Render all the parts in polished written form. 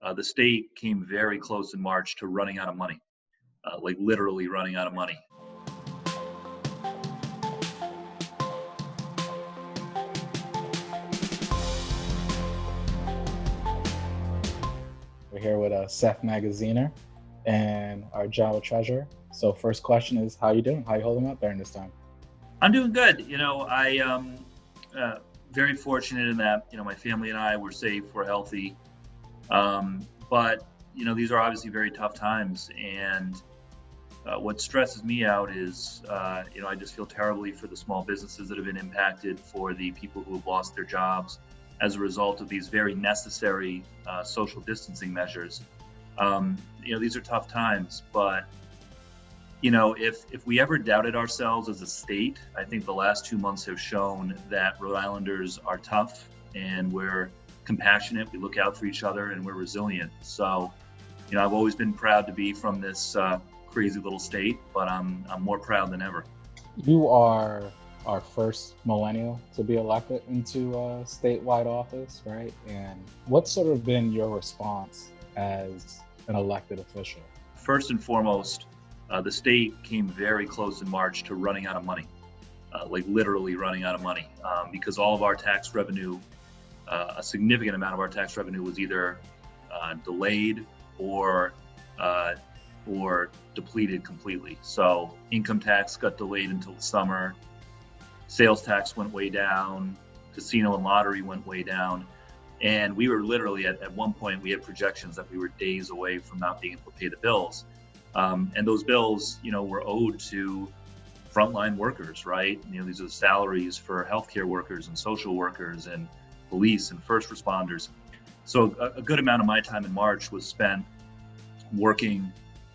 The state came very close in March to running out of money, like literally running out of money. We're here with Seth Magaziner and our Java treasurer. So first question is, how you doing? How you holding up during this time? I'm doing good. Very fortunate in that, my family and I were safe, we're healthy. But these are obviously very tough times. And what stresses me out is, I just feel terribly for the small businesses that have been impacted, for the people who have lost their jobs as a result of these very necessary social distancing measures. These are tough times, but if we ever doubted ourselves as a state, I think the last 2 months have shown that Rhode Islanders are tough and we're compassionate, we look out for each other, and we're resilient. So, I've always been proud to be from this crazy little state, but I'm more proud than ever. You are our first millennial to be elected into a statewide office, right? And what's sort of been your response as an elected official? First and foremost, the state came very close in March to running out of money, like literally running out of money, because all of our tax revenue, a significant amount of our tax revenue was either delayed or depleted completely. So income tax got delayed until the summer, sales tax went way down, casino and lottery went way down. And we were literally at one point, we had projections that we were days away from not being able to pay the bills. And those bills, were owed to frontline workers, right? These are the salaries for healthcare workers and social workers and police and first responders. So a good amount of my time in March was spent working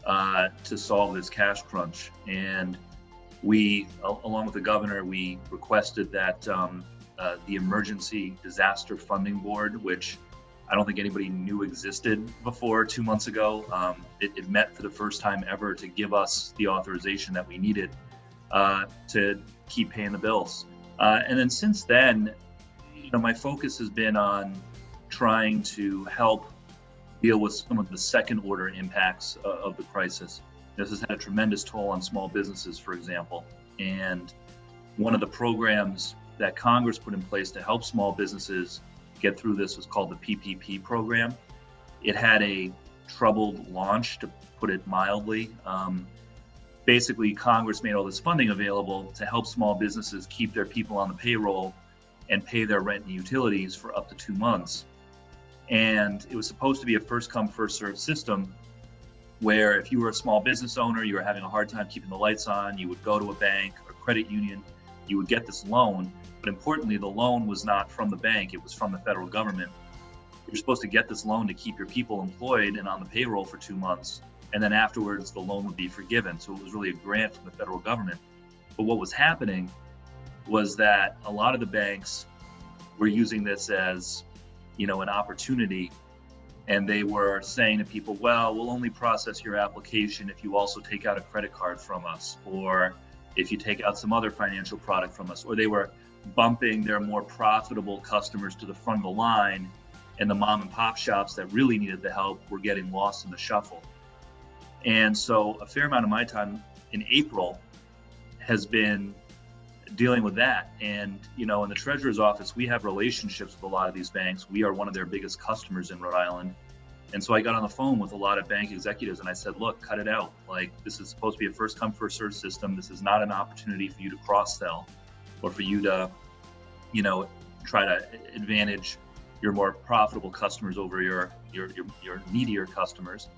to solve this cash crunch. And we, along with the governor, we requested that the Emergency Disaster Funding Board, which I don't think anybody knew existed before 2 months ago. It met for the first time ever to give us the authorization that we needed to keep paying the bills. And then since then, my focus has been on trying to help deal with some of the second order impacts of the crisis. This has had a tremendous toll on small businesses, for example. And one of the programs that Congress put in place to help small businesses get through this was called the PPP program. It had a troubled launch, to put it mildly. Basically, Congress made all this funding available to help small businesses keep their people on the payroll and pay their rent and utilities for up to 2 months. And it was supposed to be a first come, first served system where if you were a small business owner, you were having a hard time keeping the lights on, you would go to a bank or credit union, you would get this loan. But importantly, the loan was not from the bank, it was from the federal government. You're supposed to get this loan to keep your people employed and on the payroll for 2 months. And then afterwards, the loan would be forgiven. So it was really a grant from the federal government. But what was happening was that a lot of the banks were using this as, an opportunity. And they were saying to people, well, we'll only process your application if you also take out a credit card from us, or if you take out some other financial product from us. Or they were bumping their more profitable customers to the front of the line, and the mom and pop shops that really needed the help were getting lost in the shuffle. And so a fair amount of my time in April has been dealing with that. And, in the treasurer's office, we have relationships with a lot of these banks. We are one of their biggest customers in Rhode Island. And so I got on the phone with a lot of bank executives and I said, look, cut it out. Like, this is supposed to be a first come, first served system. This is not an opportunity for you to cross sell or for you to, try to advantage your more profitable customers over your needier customers.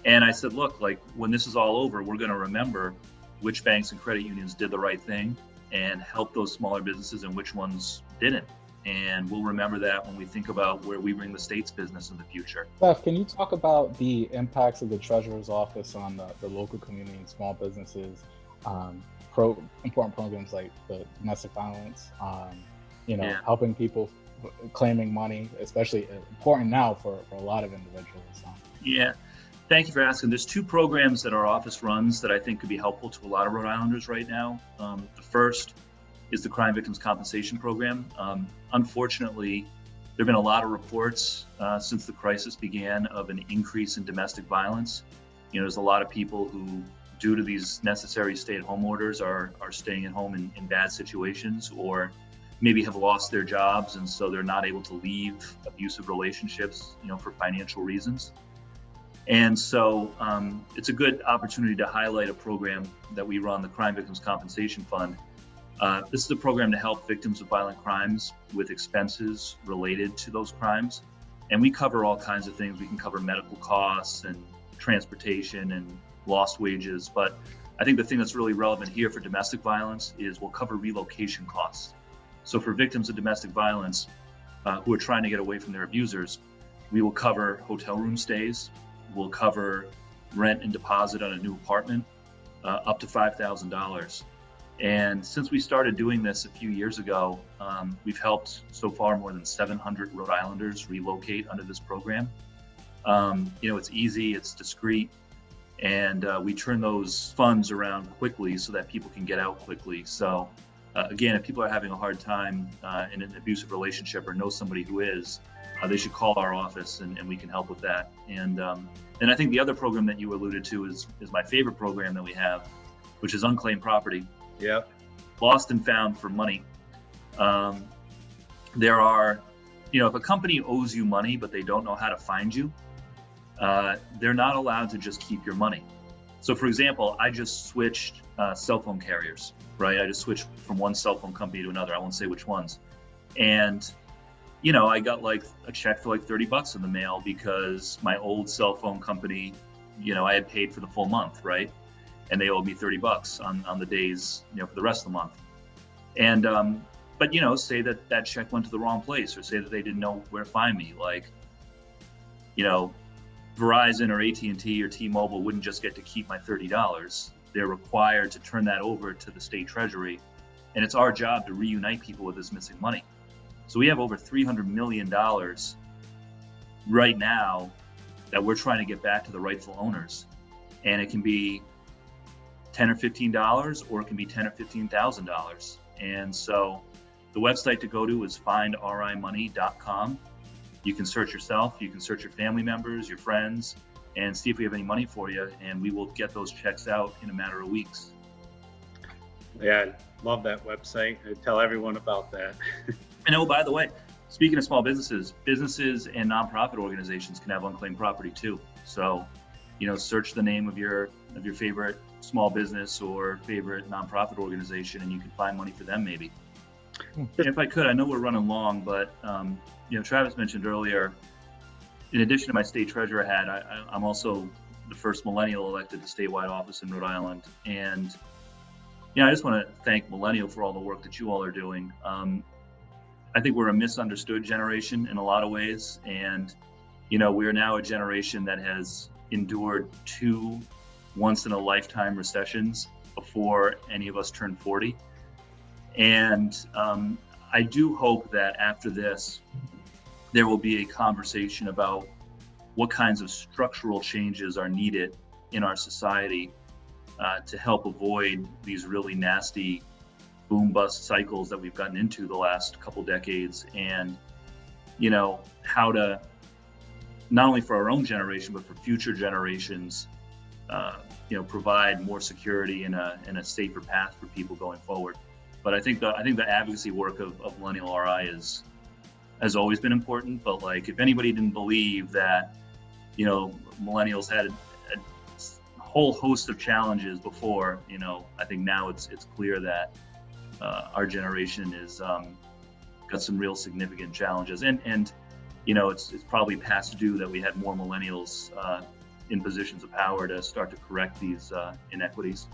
And I said, look, like, when this is all over, we're going to remember which banks and credit unions did the right thing and help those smaller businesses and which ones didn't. And we'll remember that when we think about where we bring the state's business in the future. Seth, can you talk about the impacts of the treasurer's office on the local community and small businesses, important programs like the domestic violence, helping people claiming money, especially important now for a lot of individuals? Yeah. Thank you for asking. There's 2 programs that our office runs that I think could be helpful to a lot of Rhode Islanders right now. The first is the Crime Victims Compensation Program. Unfortunately, There have been a lot of reports since the crisis began of an increase in domestic violence. There's a lot of people who, due to these necessary stay-at-home orders, are staying at home in bad situations, or maybe have lost their jobs, and so they're not able to leave abusive relationships, for financial reasons. And so it's a good opportunity to highlight a program that we run, the Crime Victims Compensation Fund. This is a program to help victims of violent crimes with expenses related to those crimes. And we cover all kinds of things. We can cover medical costs and transportation and lost wages. But I think the thing that's really relevant here for domestic violence is we'll cover relocation costs. So for victims of domestic violence who are trying to get away from their abusers, we will cover hotel room stays. We'll cover rent and deposit on a new apartment up to $5,000. And since we started doing this a few years ago, we've helped so far more than 700 Rhode Islanders relocate under this program. It's easy, it's discreet, and we turn those funds around quickly so that people can get out quickly. So again, if people are having a hard time in an abusive relationship or know somebody who is, they should call our office and we can help with that. And I think the other program that you alluded to is my favorite program that we have, which is Unclaimed Property. Yeah. Lost and found for money. There are, if a company owes you money but they don't know how to find you, they're not allowed to just keep your money. So for example, I just switched cell phone carriers, right? I just switched from one cell phone company to another. I won't say which ones. And, I got like a check for like $30 in the mail because my old cell phone company, I had paid for the full month, right? And they owed me $30 on the days, for the rest of the month. And, but, say that check went to the wrong place, or say that they didn't know where to find me. Like, Verizon or AT&T or T-Mobile wouldn't just get to keep my $30. They're required to turn that over to the state treasury. And it's our job to reunite people with this missing money. So we have over $300 million right now that we're trying to get back to the rightful owners. And it can be $10 or $15, or it can be $10 or $15,000. And so the website to go to is findrimoney.com. You can search yourself, you can search your family members, your friends, and see if we have any money for you. And we will get those checks out in a matter of weeks. Yeah, I love that website. I tell everyone about that. And by the way, speaking of small businesses and nonprofit organizations can have unclaimed property too. So, search the name of your favorite small business or favorite nonprofit organization, and you can find money for them maybe. If I could, I know we're running long, but Travis mentioned earlier, in addition to my state treasurer hat, I'm also the first millennial elected to statewide office in Rhode Island. And I just want to thank Millennial for all the work that you all are doing. I think we're a misunderstood generation in a lot of ways. And, we are now a generation that has endured 2 once-in-a-lifetime recessions before any of us turn 40. And I do hope that after this, there will be a conversation about what kinds of structural changes are needed in our society to help avoid these really nasty boom-bust cycles that we've gotten into the last couple decades, and how to, not only for our own generation but for future generations, provide more security and a safer path for people going forward. But I think the advocacy work of Millennial RI has always been important. But like, if anybody didn't believe that millennials had a whole host of challenges before, I think now it's clear that our generation is got some real significant challenges, and it's probably past due that we had more millennials in positions of power to start to correct these inequities.